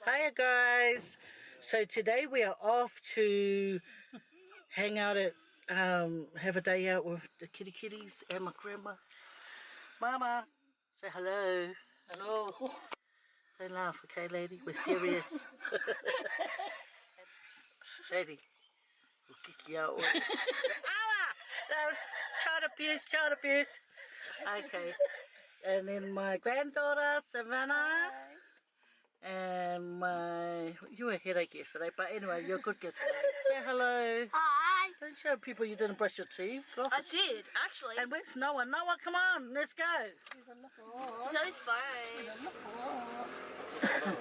Hiya guys. So today we are off to hang out at have a day out with the kitties and my grandma. Mama, say hello. Hello. Don't laugh, okay lady? We're serious. Lady, we'll kick you out. No, child abuse. Okay. And then my granddaughter, Savannah. Hi. And you were a headache yesterday, but anyway, you're a good girl today. Say hello. Hi. Don't show people you didn't brush your teeth. Go off. I did, actually. And where's Noah? Noah, come on, let's go. He's on the floor. He's on his phone. He's on the floor.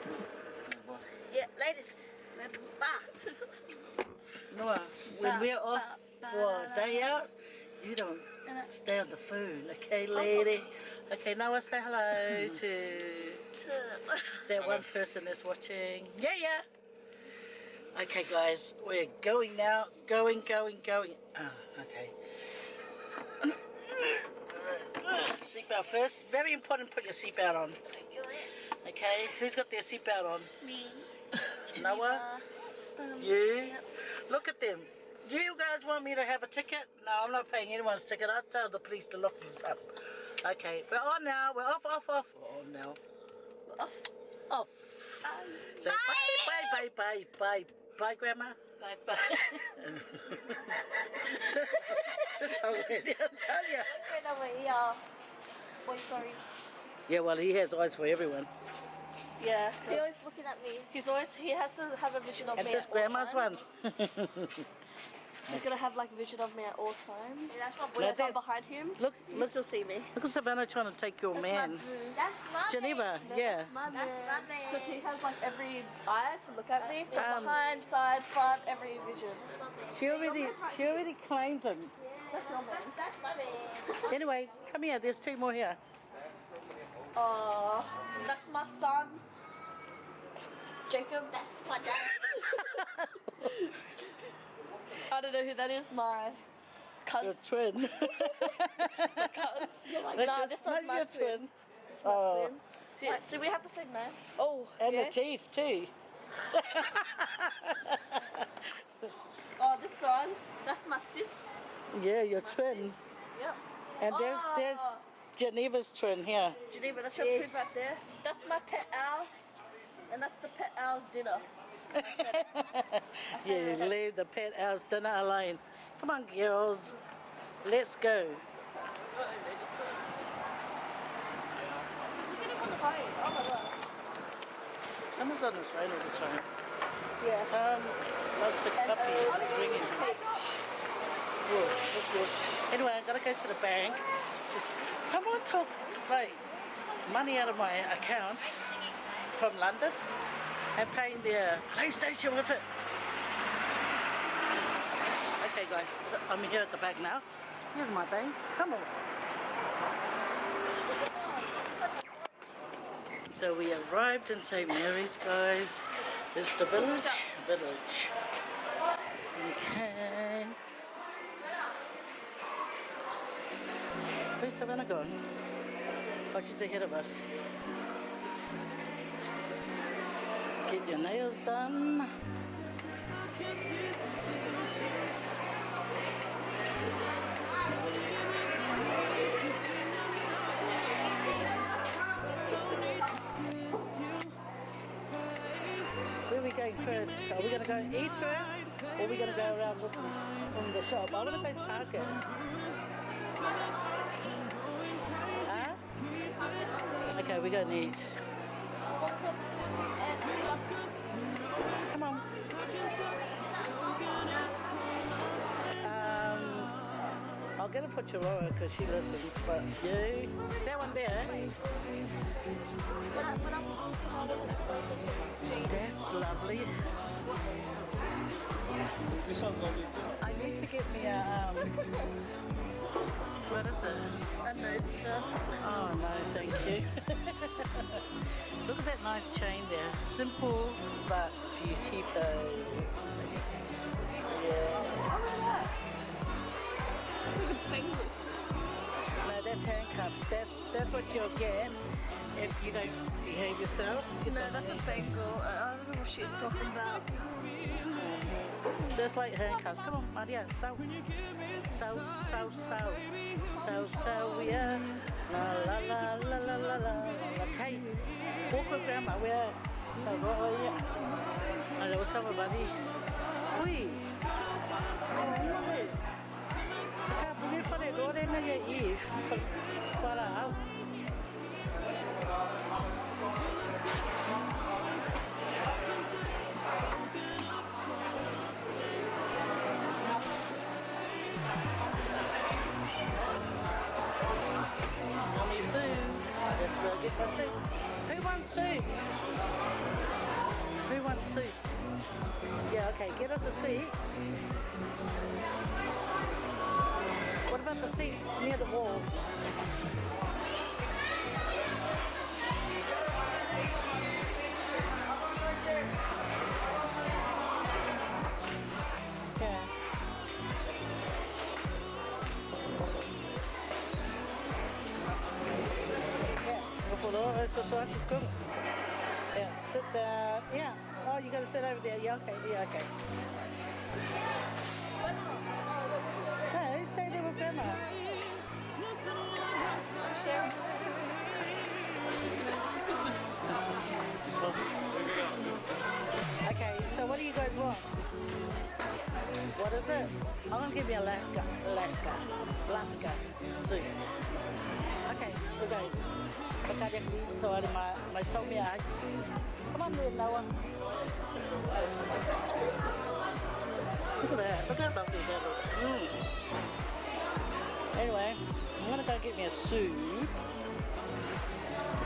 Yeah, ladies. Bye. Noah, when we're off for a day out, you don't stay on the phone, okay, lady? Okay, Noah, say hello to that one person that's watching. Yeah. Okay, guys, we're going now. Going. Oh, okay. Seatbelt first. Very important, put your seatbelt on. Okay, who's got their seatbelt on? Me. Noah? You? Look at them. You guys want me to have a ticket? No, I'm not paying anyone's ticket. I'll tell the police to lock us up. Okay, we're on now. We're off. We're on now. Off. Say bye, Grandma. Bye. That's so weird, I'll tell you. Wait, sorry. Yeah, well, he has eyes for everyone. Yeah. He's always looking at me. He has to have a vision of And me this at all Grandma's times. one. He's gonna have like a vision of me at all times. Yeah, that's my boy. No, If I'm behind him, Look, you can still see me. Look at Savannah trying to take your man. That's my Geneva, yeah. That's my man. Because he has like every eye to look at me. From behind, side, front, every vision. She already claimed him. That's your man. That's my man. Anyway, come here. There's two more here. Oh, that's my son. Jacob, that's my dad. I don't know who that is. My cousin. Your twin. No, this one's my your twin. Oh, Yeah, so we have the same nose. Oh, and yeah. the teeth too. Oh, this one. That's my sis. Yeah, your twin. Yep. And there's Geneva's twin here. Geneva, that's your twin right there. That's my pet owl. And that's the pet owl's dinner. You leave the pet owl's dinner alone. Come on, girls. Let's go. Look at him on the phone. Oh my god. Someone's on his phone all the time. Yeah. Some loves a puppy. It's ringing. Good. Anyway, I gotta go to the bank. Someone took money out of my account from London and paying their PlayStation with it. Okay guys, I'm here at the bank now. Here's my bank. Come on. So we arrived in St. Mary's, guys. This is the village. Okay. Where's Savannah gone? Oh, she's ahead of us. Get your nails done. Where are we going first? Are we going to go eat first? Or are we going to go around looking from the shop? I want to go to Target. Huh? Okay, we're going to eat. Come on. I'll get it for Chirora because she listens, but you, that one there. That's lovely. This one's lovely too. I need to get me a, what is it? A nose stuff. Oh no, thank you. Look at that nice chain there. Simple but beautiful. Yeah. Oh my god. Like a penguin. No, that's handcuffs. That's what you'll get if you don't behave yourself. No, that's a Bengal. I don't know what she's talking about. That's like handcuffs. Come on, Maria. So, yeah. La la la la la la la. Okay. Walk with grandma. We're so yeah. Hello, somebody. Ui. Acá poner para el ore na ya ir para out. Let's go get my soup. Who wants soup? Who wants soup? Yeah, okay, get us a seat. What about the seat near the wall? Yeah. Yeah, sit down. Yeah. Oh, you gotta sit over there. Yeah, okay. Yeah, okay. No, stay there with grandma. Okay, so what do you guys want? What is it? I'm gonna give you Alaska soup. Okay, we're going. So my Sonia. Come on, little Noah. Look at that. Look how lovely that is. Anyway, I'm gonna go get me a soup.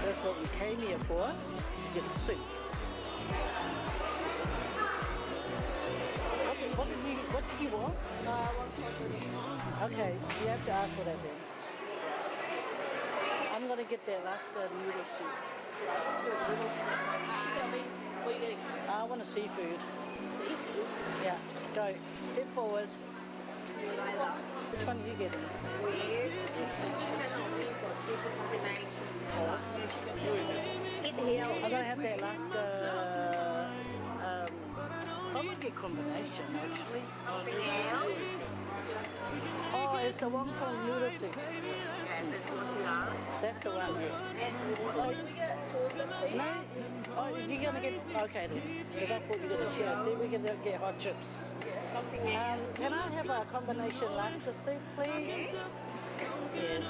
That's what we came here for. To get a soup. What did you want? No, I want something. Okay, you have to ask for that then. I'm gonna get that Alaska noodle soup. What are you getting? I want a seafood. Seafood? Yeah, go. Step forward. Which one are you getting? I'm gonna have the Alaska. I'm gonna get combination actually. Oh, it's the one called noodle soup. That's the one. Can we get two of them, please? No? Oh, you're gonna get. Okay then. Because I thought you were gonna share. Then we're gonna get hot chips. Something else. Can I have a combination Alaska soup, please? Yes.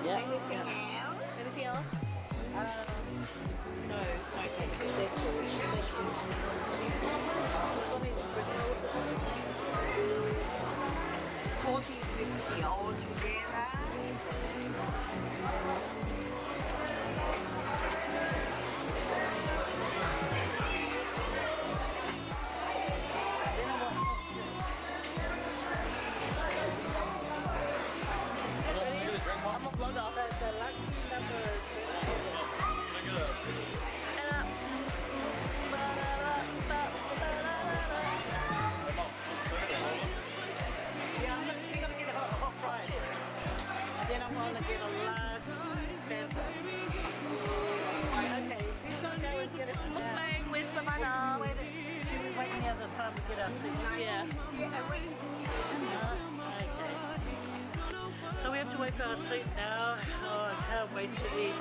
Yeah. Anything else? Anything else? No, thank you. That's all. This one is spring rolls. 40-50 altogether. I'm a vlogger. The lucky number. Yeah, we're gonna get a hot fry. Then I'm gonna get a large Fanta. Okay, who's gonna go and get it? Mukbang with Savannah. Should we wait any other time to get our seat? Yeah. Okay. So we have to wait for our seat now. Oh, I can't wait to eat.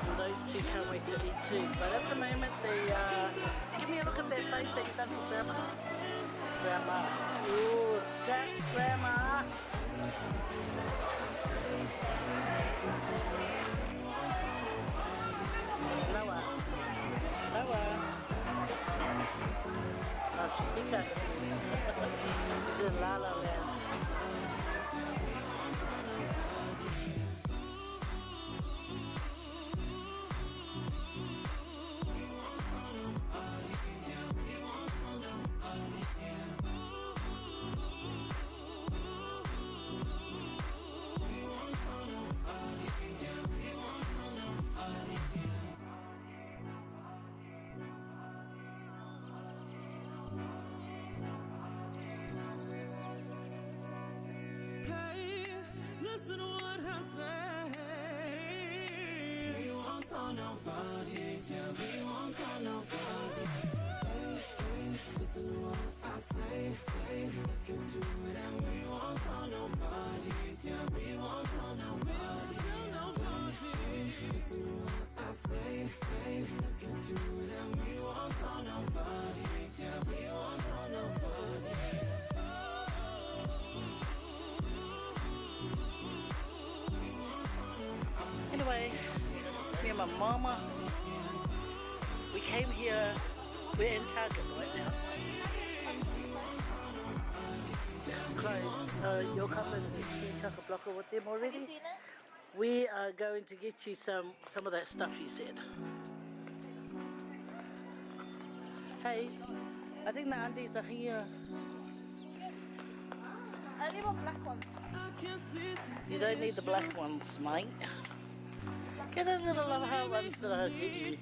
And those two can't wait to eat too. But at the moment, give me a look at their face. They've done for grandma. Grandma. Ooh, scratch grandma. Noah. Oh, she got it. It's in La La Land. my mama. We came here. We're in Target right now. Close. Your couple is in chock-a-block with them already. Have you seen it? We are going to get you some of that stuff you said. Hey, I think the aunties are here. I only want black ones. You don't need the black ones, mate. Get those little love heart ones that I get you.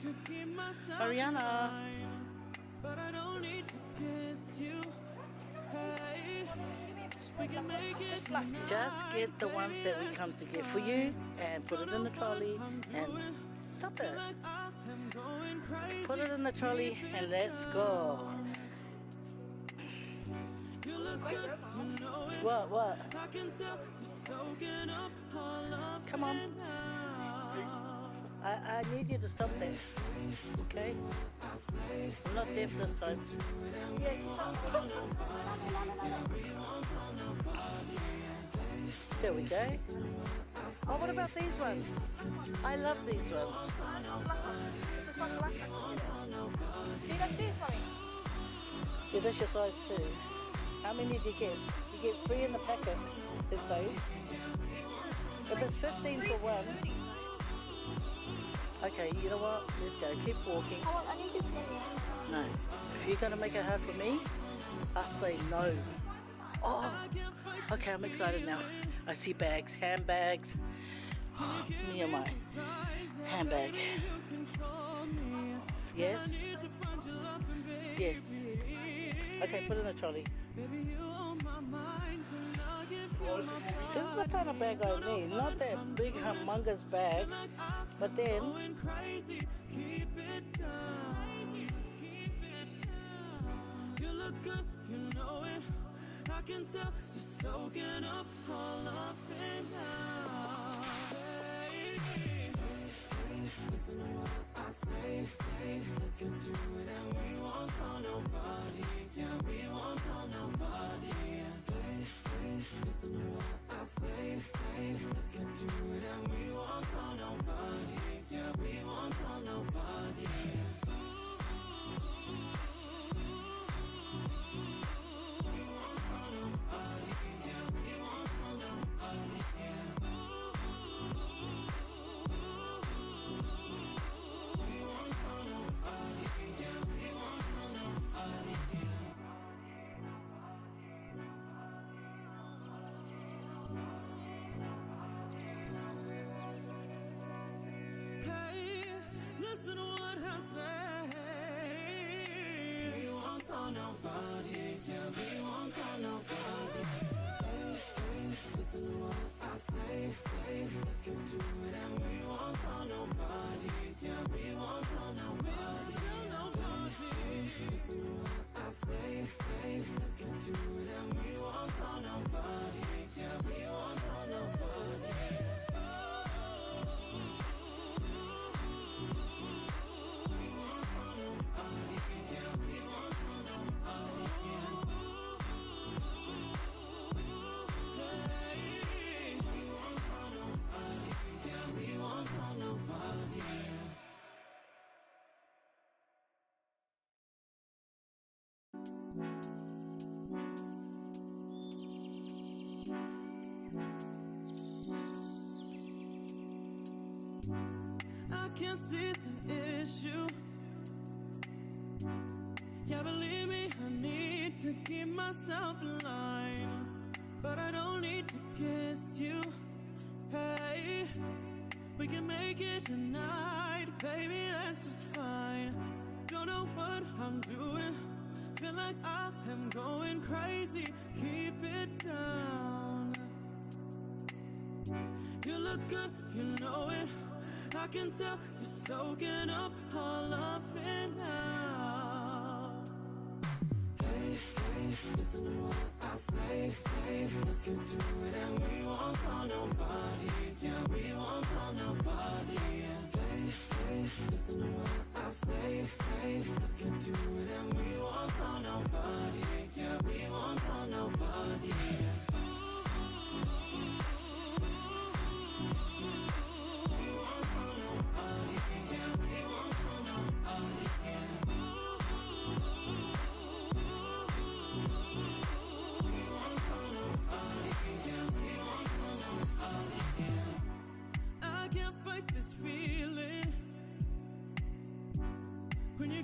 Mariana. Just black. Just get the ones that we come to get for you and put it in the trolley and stop it. Put it in the trolley and let's go. What? Come on. I need you to stop there. Okay? I'm not deaf this time. There we go. Oh, what about these ones? I love these ones. This one's black. Do you like these, mommy? Yeah, that's your size too. How many do you get? You get 3 in the packet. It says. If it's 15 for one. Okay, you know what? Let's go. Keep walking. I need you to get me. No. If you're going to make it hard for me, I say no. Oh, okay, I'm excited now. I see bags, handbags. Me and my handbag. Yes? Yes. Okay, put it in a trolley. This is the kind of bag I need. Not that big, humongous bag, but then... I can tell you're soaking up all of it now. Hey, listen to what I say. Let's get to it and we won't tell nobody. Yeah, we won't tell nobody. Hey, listen to what I say. Let's get to it and we won't tell nobody. Yeah, we won't tell nobody. Listen to what I say. We won't tell nobody. Yeah, we won't tell nobody. Hey, listen to what I say. Let's get to it and we won't tell nobody. Yeah, we won't tell nobody. Listen to what I say. Let's get to it and we won't tell nobody. Yeah, we won't tell nobody. I can't see the issue. Yeah, believe me, I need to keep myself in line, but I don't need to kiss you. Hey, we can make it tonight, baby, that's just fine. Don't know what I'm doing, feel like I am going crazy. Keep it down. You look good, you know it. I can tell you're soaking up all of it now. Hey, listen to what I say. Let's get to it and we won't tell nobody. Yeah, we won't tell nobody. Hey, listen to what I say. Let's get to it and we won't tell nobody. Yeah, we won't tell nobody.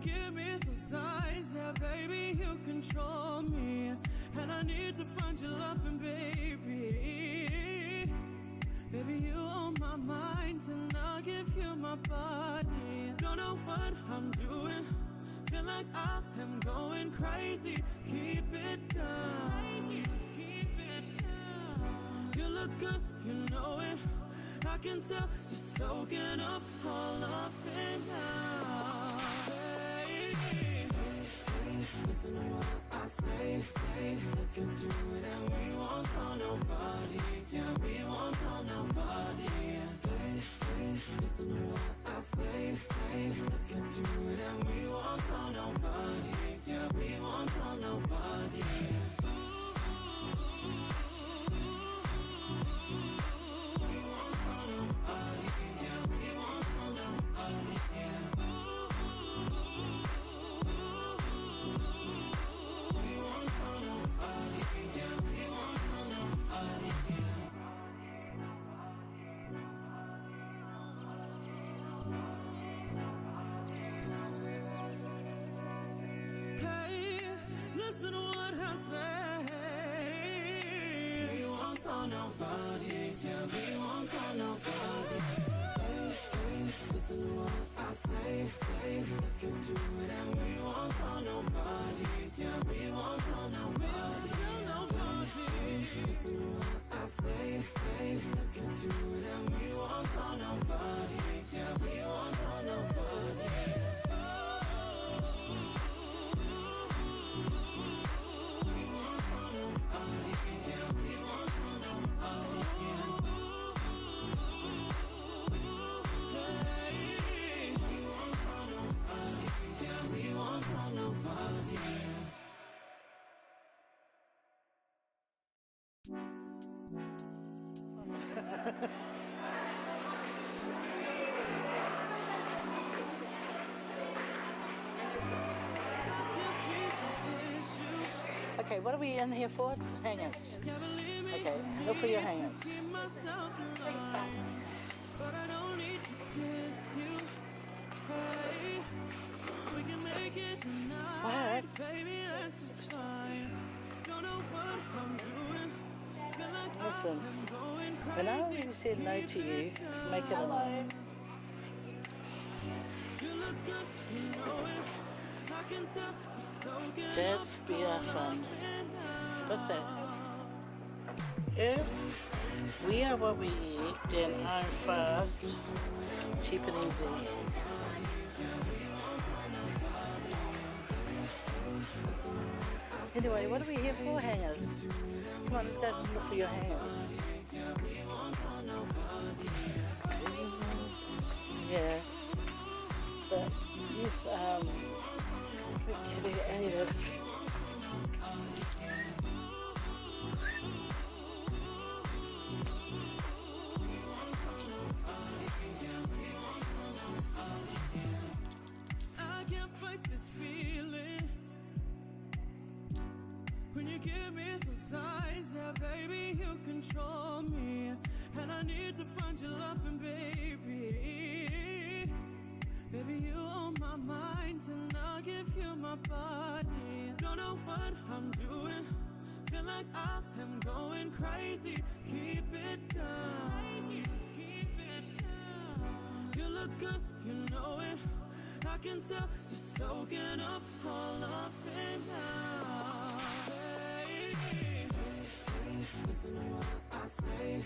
give me those eyes, yeah, baby, you control me. And I need to find your loving, baby. Baby, you on my mind, and I'll give you my body. Don't know what I'm doing, feel like I am going crazy. Keep it down, keep it down. You look good, you know it. I can tell you're soaking up all of it now. Hey, hey, hey, listen to what I say. Let's get to it and we won't tell nobody. Yeah, we won't tell nobody. Hey, hey, listen to what I say. Let's get to it and we won't tell nobody. Yeah, we won't tell nobody. Listen to what I say. We won't tell nobody. Yeah, we won't tell nobody. Hey, hey, listen to what I say. Let's get to it and we won't tell nobody. Yeah, we won't tell nobody. Listen to what I say. Let's get to it and we won't tell nobody. Yeah, we won't tell nobody. Okay, what are we in here for? Hangers. Okay, look for your hangers. What? Listen, when I already said no to you, make it Hello. Just be a fun. What's that? If we are what we eat, then I'm fast, cheap and easy. Anyway, what are we here for? Hangers. Come on, let's go and look for your hangers. Yeah. But these, creative. I can't fight this feeling when you give me those eyes, yeah, baby, you control me, and I need to find your loving, baby. Baby, you on my mind, and I'll give you my body. Don't know what I'm doing, feel like I am going crazy. Keep it down, keep it down. You look good, you know it. I can tell you're soaking up all of it now. Hey, hey, hey, listen to what I say.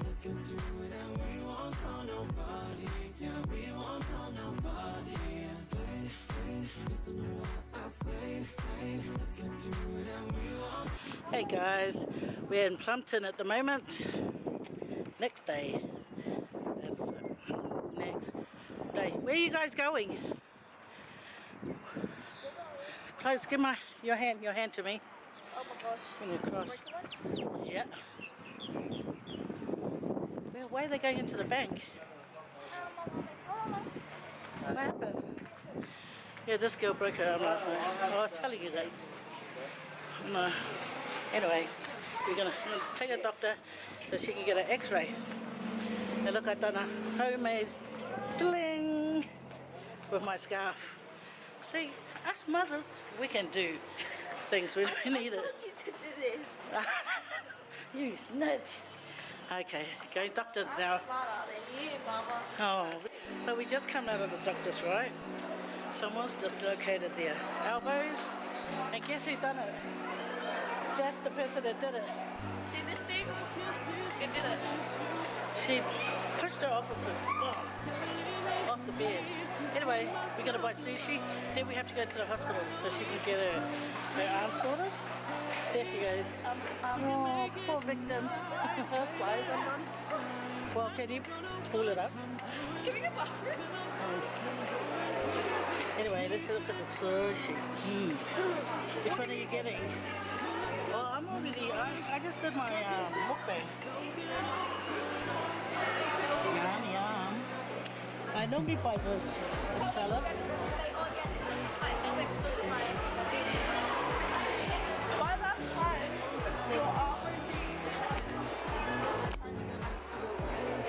Let's get to it and we won't tell nobody. Yeah, we won't tell nobody. Hey, hey, listen to what I say. Let's get to it and we won't. Hey guys, we're in Plumpton at the moment. Next day. That's next day. Where are you guys going? Close, give your hand to me. Oh my gosh. Can you cross? Yeah. Well, why are they going into the bank? What happened? Yeah, this girl broke her arm last night. Oh, I was telling you that. No. Anyway, we're gonna take a doctor so she can get an x-ray. And look, I've done a homemade sling with my scarf. See, us mothers, we can do things when we need I it. told you to do this. You snitch. Okay, going doctor now. I'm smarter than you, Mama. Oh, so we just come out of the doctor's, right? Someone's dislocated their elbows, and guess who done it? That's the person that did it. See this thing? You did it. She pushed her off of off the bed. Anyway, we're gonna buy sushi. Then we have to go to the hospital so she can get her arm sorted. There she goes. Oh, poor victim. Her flies on them. Well, can you pull it up? Give me a bathroom. Anyway, let's look at the sushi. Which one are you getting? Well, I'm already, I just did my mukbang. Yum, yum. I normally buy this salad. By that time, you're halfway to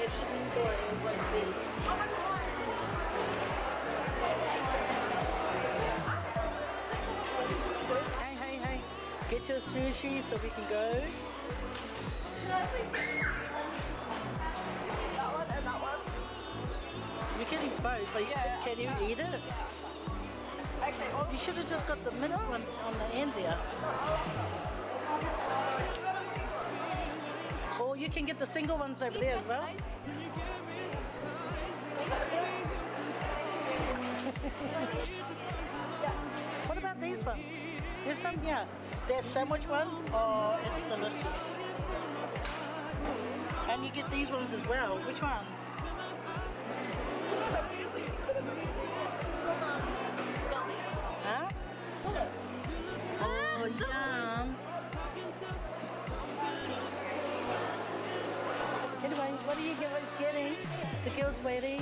it's just a story of like me. Hey, get your sushi so we can go. That one and that one. You're getting both, but can you eat it? Okay, well, You should have just got the mixed one on the end there. Or you can get the single ones over there as well. What about these ones? There's some here. There's sandwich one. Oh, it's delicious. And you get these ones as well. Which one? Huh? Oh, yum. Anyway, what do you get? What's getting? The girl's waiting.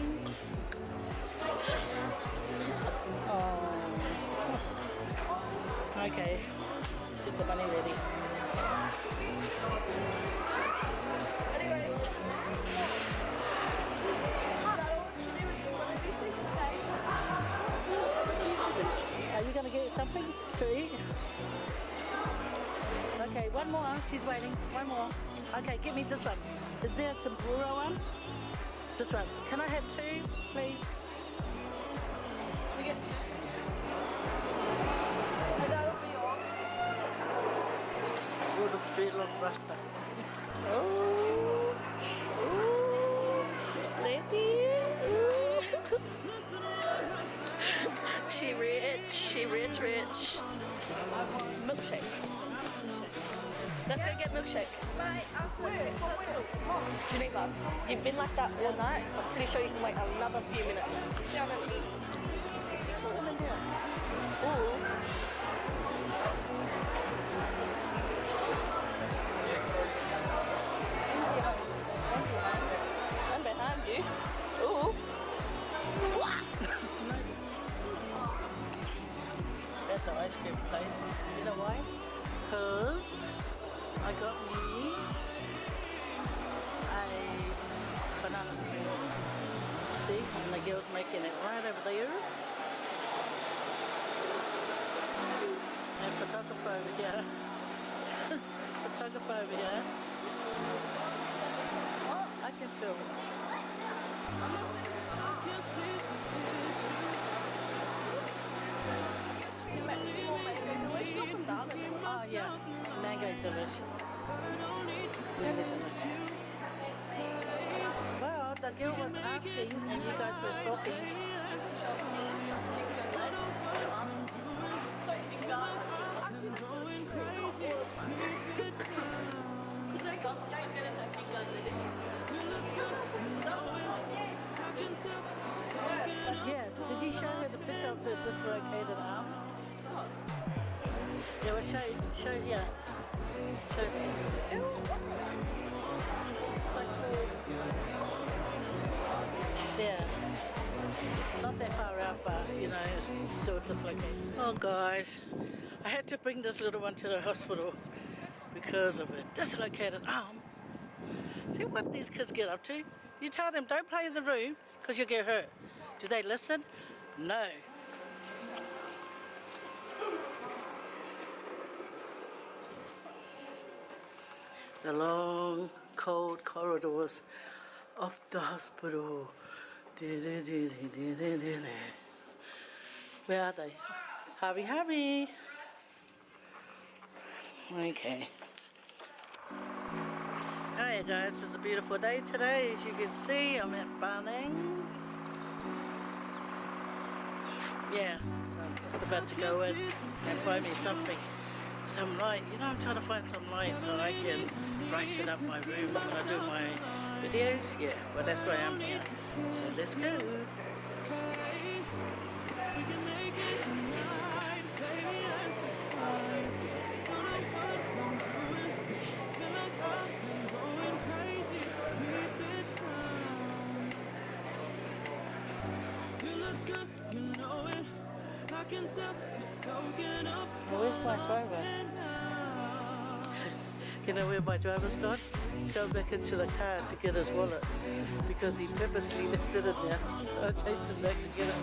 Oh. Okay. Let's get the money ready. Are you going to get something to eat? Okay, one more. She's waiting. One more. Okay, give me this one. Is there a tempura one? This one. Can I have two, please? we get two. And that'll be all. Good dreadlock rasta. Oh. Ooh. Sleepy. She rich. Milkshake. Let's go get milkshake. Geneva, you've been like that all night. I'm pretty sure you can wait another few minutes. Ooh. I'm behind you. Ooh. At the ice cream place. You know why? Because I got me a banana spring. See? And the girl's making it right over there. And photographer over here. Photographer over here. I can film it. Oh yeah, mango delicious. Really delicious. Well, the girl was asking and you guys were talking. Yeah, did you show her the picture of the dislocated arm? Yeah, well, show, yeah. So, It's like full. yeah. It's not that far out, but, you know, it's still dislocated. Oh, guys, I had to bring this little one to the hospital because of a dislocated arm. See what these kids get up to? You tell them, don't play in the room because you'll get hurt. Do they listen? No. The long, cold corridors of the hospital. Where are they? Hurry, hurry. Okay. Hey guys, it's a beautiful day today. As you can see, I'm at Bunnings. Yeah, so I'm just about to go in and find me something. Some light. You know, I'm trying to find some light so I can brighten up my room when I do my videos. Yeah, well that's why I'm here. So let's go. Where's my driver? You know where my driver's gone? He's gone back into the car to get his wallet because he purposely left it in there. I chased him back to get it.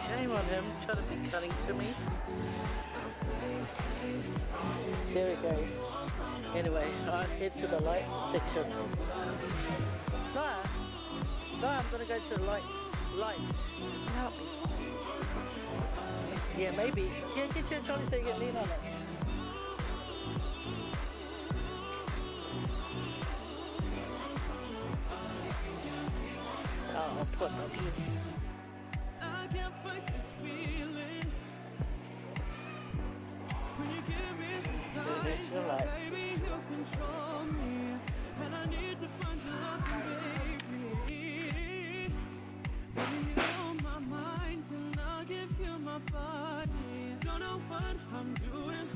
Shame on him, trying to be cutting to me. There he goes. Anyway, I'll head to the light section. No, I'm gonna go to the light. Help me. Yeah, maybe. Yeah, get your trolley so you can lean on it. Oh, I'll put it up here. I can't fight this feeling. When you give me There's your lights. baby, you control me. And I need to find your love, baby. Baby, you're on my mind, and I'll give you my body. Don't know what I'm doing.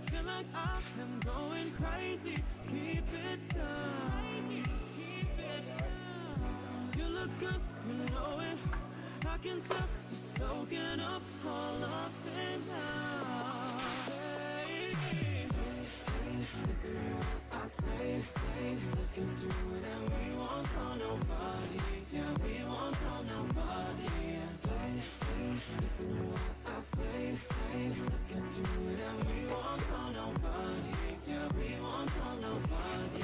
Feel like I am going crazy. Keep it down. Keep it down. You look good, you know it. I can tell you're soaking up all of it now. Hey, listen to what I say. Let's get to it and we won't tell nobody. Yeah, we won't tell nobody. Hey, listen to what I say. Let's get to it and we won't tell nobody. Yeah, we won't tell nobody.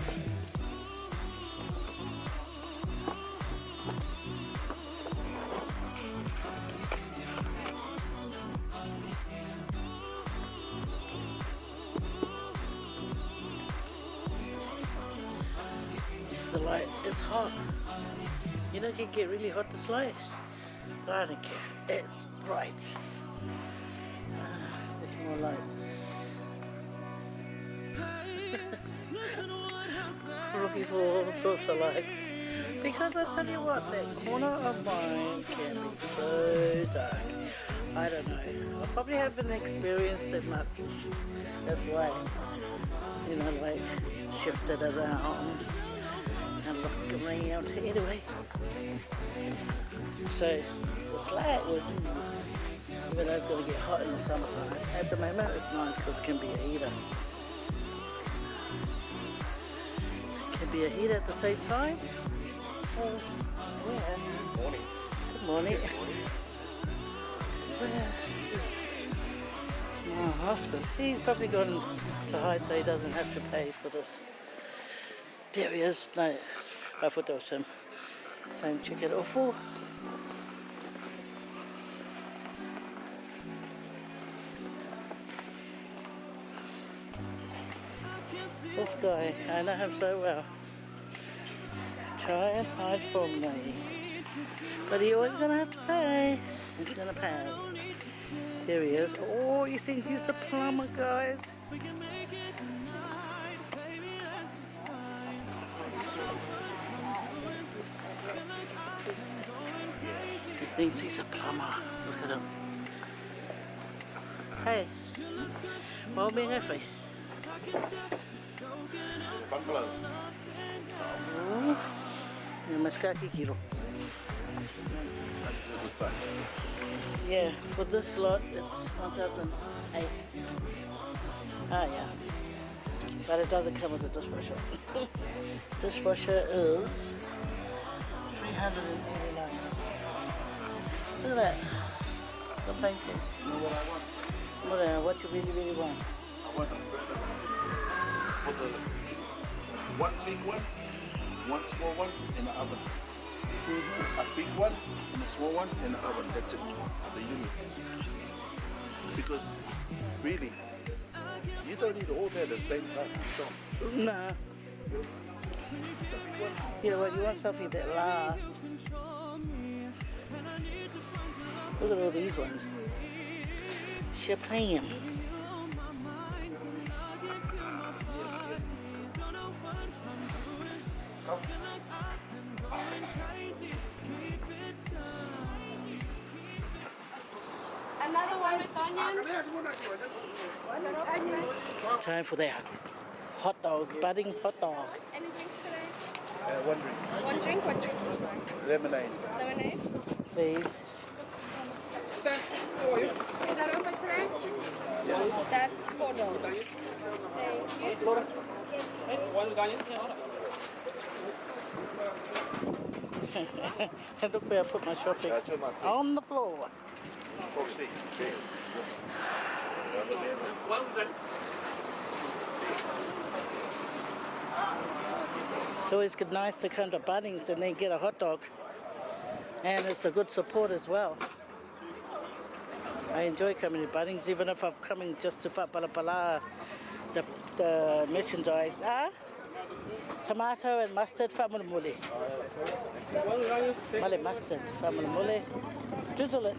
The light is hot. You know, it can get really hot, this light. I don't care. It's bright. There's more lights. I'm looking for all sorts of lights. Because I tell you what, that corner of mine can be so dark. I don't know. I probably haven't experienced it much. That's why, you know, like, shifted around and look around. Anyway, so this light would, even though it's going to get hot in the summertime, at the moment it's nice because it can be a heater. It can be a heater at the same time. Oh, yeah. Good morning. Where is my husband? See, he's probably gone to hide so he doesn't have to pay for this. There he is. No, I thought that was him. Same chicken or four. This guy, I know him so well. Try and hide from me. But he always gonna have to pay. He's gonna pay. There he is. Oh, you think he's the plumber, guys? He thinks he's a plumber. Look at him. Hey, mau miếng hay phải? Bungalows. Mas kaki kilo. That's the size. Yeah, for this lot it's 1,008. Ah, yeah. But it doesn't come with a dishwasher. Dishwasher is 389. Look at that. The painting. You know what I want? What you really want? I want a for the one big one, one small one in the oven. A big one and a small one in the oven. That's it. The units. Because really, you don't need all that at the same time. So, No. Yeah, well, you want something that lasts. Look at all these ones. Japan. Another one with onion. Time for that hot dog, budding hot dog. Any drinks today? one drink. One drink? What drink would you like? Lemonade. Lemonade? Please. Is that open today? Yes. That's $4. Thank you. Look where I put my shopping. On the floor. It's always good, nice to come to Bunnings and then get a hot dog. And it's a good support as well. I enjoy coming to Bunnings, even if I'm coming just to Whapalapala, the merchandise. Tomato and mustard, whamulamuli. Male mustard, whamulamuli. Drizzle it.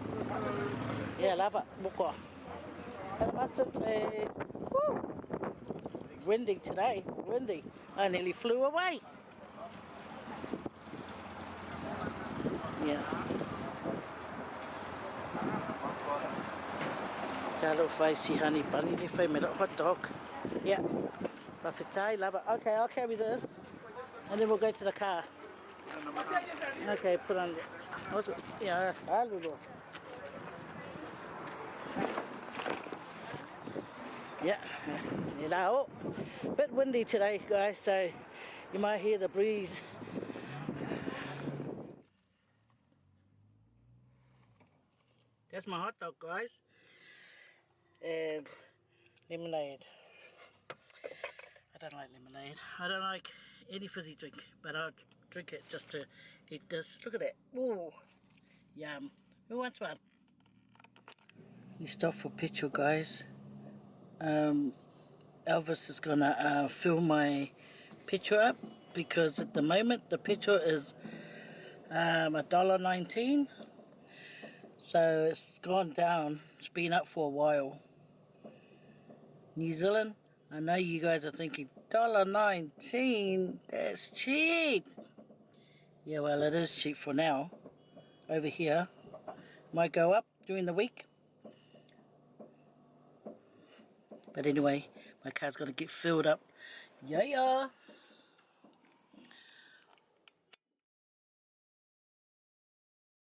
Yeah, lava, buko. And mustard, please. Woo! Windy today, windy. I nearly flew away. Yeah. Hello, Facey, honey bunny, if I made a hot dog. Yeah. Perfect. Okay, I'll carry this. And then we'll go to the car. Okay, put on. Yeah, I'll do it. Yeah. You know, bit windy today, guys, so you might hear the breeze. That's my hot dog, guys. And lemonade. I don't like lemonade. I don't like any fizzy drink, but I'll drink it just to eat this. Look at that. Ooh, yum. Who wants one? We stop for picture, guys. Elvis is gonna fill my picture up because at the moment the picture is $1.19. So it's gone down. It's been up for a while. New Zealand, I know you guys are thinking $1.19, that's cheap. Yeah, well, it is cheap for now. Over here, might go up during the week. But anyway, my car's gonna get filled up. Yeah.